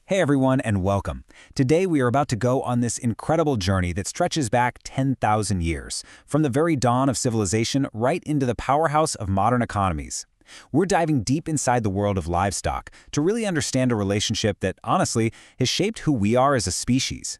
Hey everyone, and welcome. Today we are about to go on this incredible journey that stretches back 10,000 years, from the very dawn of civilization right into the powerhouse of modern economies. We're diving deep inside the world of livestock to really understand a relationship that, honestly, has shaped who we are as a species.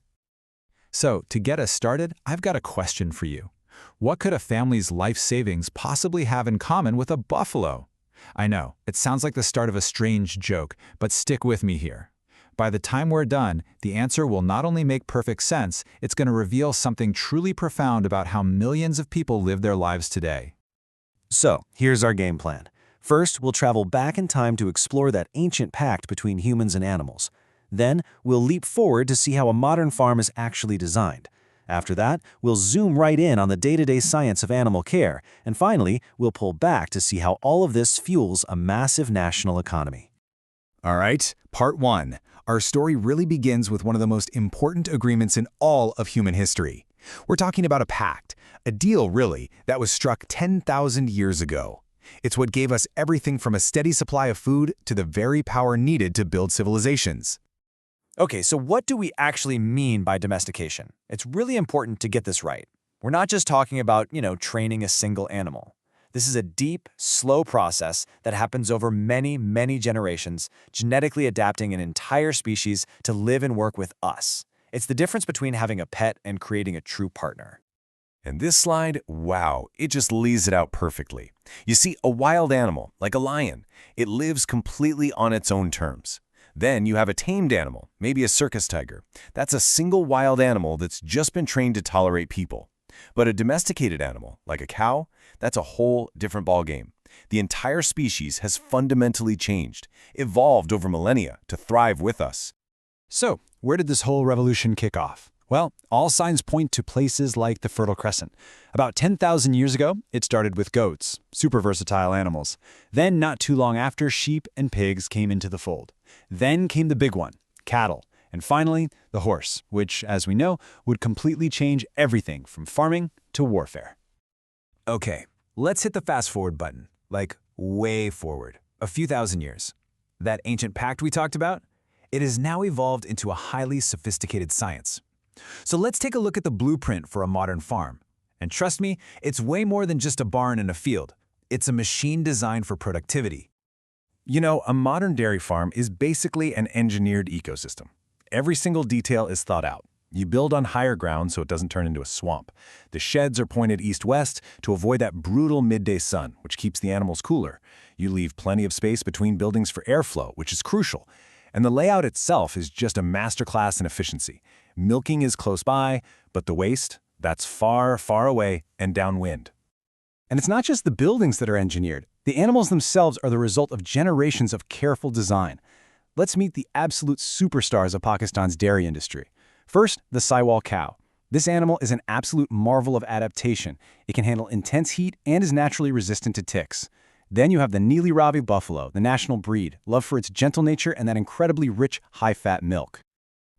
So, to get us started, I've got a question for you. What could a family's life savings possibly have in common with a buffalo? I know, it sounds like the start of a strange joke, but stick with me here. By the time we're done, the answer will not only make perfect sense, it's going to reveal something truly profound about how millions of people live their lives today. So, here's our game plan. First, we'll travel back in time to explore that ancient pact between humans and animals. Then, we'll leap forward to see how a modern farm is actually designed. After that, we'll zoom right in on the day-to-day science of animal care. And finally, we'll pull back to see how all of this fuels a massive national economy. All right, part one. Our story really begins with one of the most important agreements in all of human history. We're talking about a pact, a deal really, that was struck 10,000 years ago. It's what gave us everything from a steady supply of food to the very power needed to build civilizations. Okay, so what do we actually mean by domestication? It's really important to get this right. We're not just talking about, training a single animal. This is a deep, slow process that happens over many, many generations, genetically adapting an entire species to live and work with us. It's the difference between having a pet and creating a true partner. And this slide, wow, it just lays it out perfectly. You see, a wild animal, like a lion, it lives completely on its own terms. Then you have a tamed animal, maybe a circus tiger. That's a single wild animal that's just been trained to tolerate people. But a domesticated animal, like a cow, that's a whole different ballgame. The entire species has fundamentally changed, evolved over millennia to thrive with us. So, where did this whole revolution kick off? Well, all signs point to places like the Fertile Crescent. About 10,000 years ago, it started with goats, super versatile animals. Then, not too long after, sheep and pigs came into the fold. Then came the big one, cattle. And finally, the horse, which, as we know, would completely change everything from farming to warfare. Okay, let's hit the fast-forward button, like way forward, a few thousand years. That ancient pact we talked about? It has now evolved into a highly sophisticated science. So let's take a look at the blueprint for a modern farm. And trust me, it's way more than just a barn and a field. It's a machine designed for productivity. You know, a modern dairy farm is basically an engineered ecosystem. Every single detail is thought out. You build on higher ground so it doesn't turn into a swamp. The sheds are pointed east-west to avoid that brutal midday sun, which keeps the animals cooler. You leave plenty of space between buildings for airflow, which is crucial. And the layout itself is just a masterclass in efficiency. Milking is close by, but the waste, that's far, far away and downwind. And it's not just the buildings that are engineered. The animals themselves are the result of generations of careful design. Let's meet the absolute superstars of Pakistan's dairy industry. First, the Sahiwal cow. This animal is an absolute marvel of adaptation. It can handle intense heat and is naturally resistant to ticks. Then you have the Neeli Ravi buffalo, the national breed, loved for its gentle nature and that incredibly rich, high-fat milk.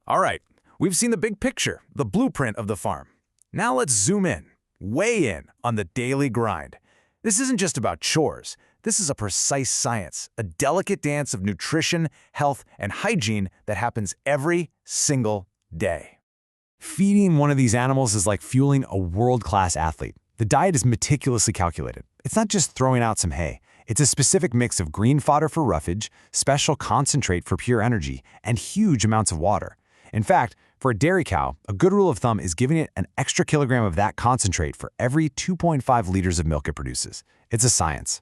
All right, we've seen the big picture, the blueprint of the farm. Now let's zoom in, way in, on the daily grind. This isn't just about chores. This is a precise science, a delicate dance of nutrition, health, and hygiene that happens every single day. Feeding one of these animals is like fueling a world-class athlete. The diet is meticulously calculated. It's not just throwing out some hay. It's a specific mix of green fodder for roughage, special concentrate for pure energy, and huge amounts of water. In fact, for a dairy cow, a good rule of thumb is giving it an extra kilogram of that concentrate for every 2.5 liters of milk it produces. It's a science.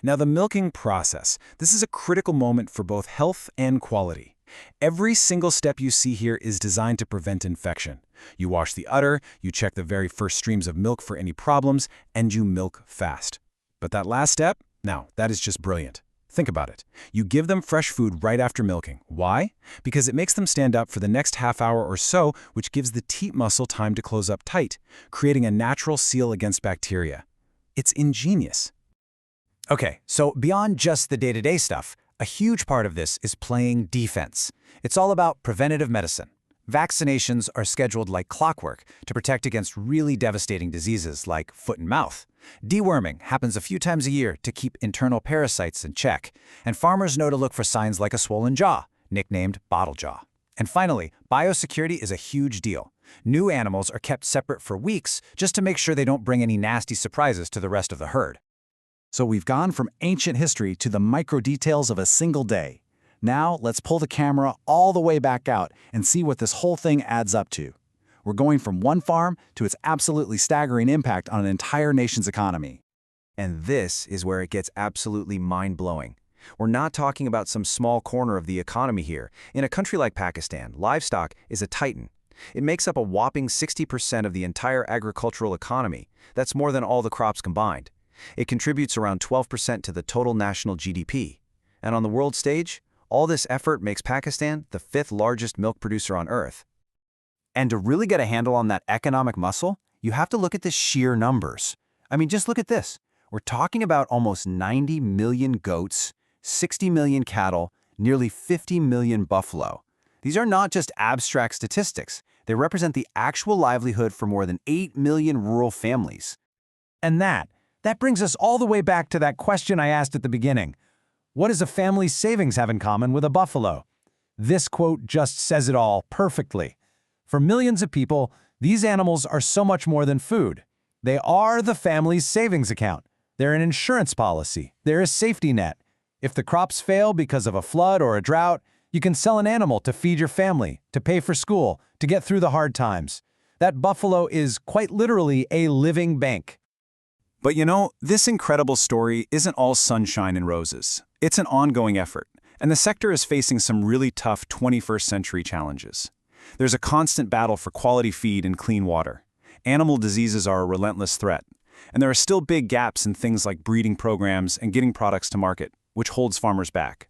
Now the milking process, this is a critical moment for both health and quality. Every single step you see here is designed to prevent infection. You wash the udder, you check the very first streams of milk for any problems, and you milk fast. But that last step, now that is just brilliant. Think about it. You give them fresh food right after milking. Why? Because it makes them stand up for the next half hour or so, which gives the teat muscle time to close up tight, creating a natural seal against bacteria. It's ingenious. Okay, so beyond just the day-to-day stuff, a huge part of this is playing defense. It's all about preventative medicine. Vaccinations are scheduled like clockwork to protect against really devastating diseases like foot and mouth. Deworming happens a few times a year to keep internal parasites in check, and farmers know to look for signs like a swollen jaw, nicknamed bottlejaw. And finally, biosecurity is a huge deal. New animals are kept separate for weeks just to make sure they don't bring any nasty surprises to the rest of the herd. So we've gone from ancient history to the micro details of a single day. Now let's pull the camera all the way back out and see what this whole thing adds up to. We're going from one farm to its absolutely staggering impact on an entire nation's economy. And this is where it gets absolutely mind-blowing. We're not talking about some small corner of the economy here. In a country like Pakistan, livestock is a titan. It makes up a whopping 60% of the entire agricultural economy. That's more than all the crops combined. It contributes around 12% to the total national GDP. And on the world stage, all this effort makes Pakistan the 5th largest milk producer on Earth. And to really get a handle on that economic muscle, you have to look at the sheer numbers. I mean, just look at this. We're talking about almost 90 million goats, 60 million cattle, nearly 50 million buffalo. These are not just abstract statistics. They represent the actual livelihood for more than 8 million rural families. And that brings us all the way back to that question I asked at the beginning. What does a family's savings have in common with a buffalo? This quote just says it all perfectly. For millions of people, these animals are so much more than food. They are the family's savings account. They're an insurance policy. They're a safety net. If the crops fail because of a flood or a drought, you can sell an animal to feed your family, to pay for school, to get through the hard times. That buffalo is quite literally a living bank. But you know, this incredible story isn't all sunshine and roses. It's an ongoing effort, and the sector is facing some really tough 21st century challenges. There's a constant battle for quality feed and clean water. Animal diseases are a relentless threat, and there are still big gaps in things like breeding programs and getting products to market, which holds farmers back.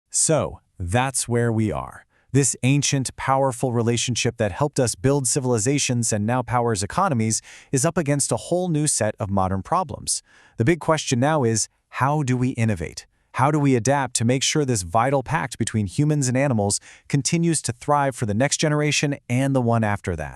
So, that's where we are. This ancient, powerful relationship that helped us build civilizations and now powers economies is up against a whole new set of modern problems. The big question now is, how do we innovate? How do we adapt to make sure this vital pact between humans and animals continues to thrive for the next generation and the one after that?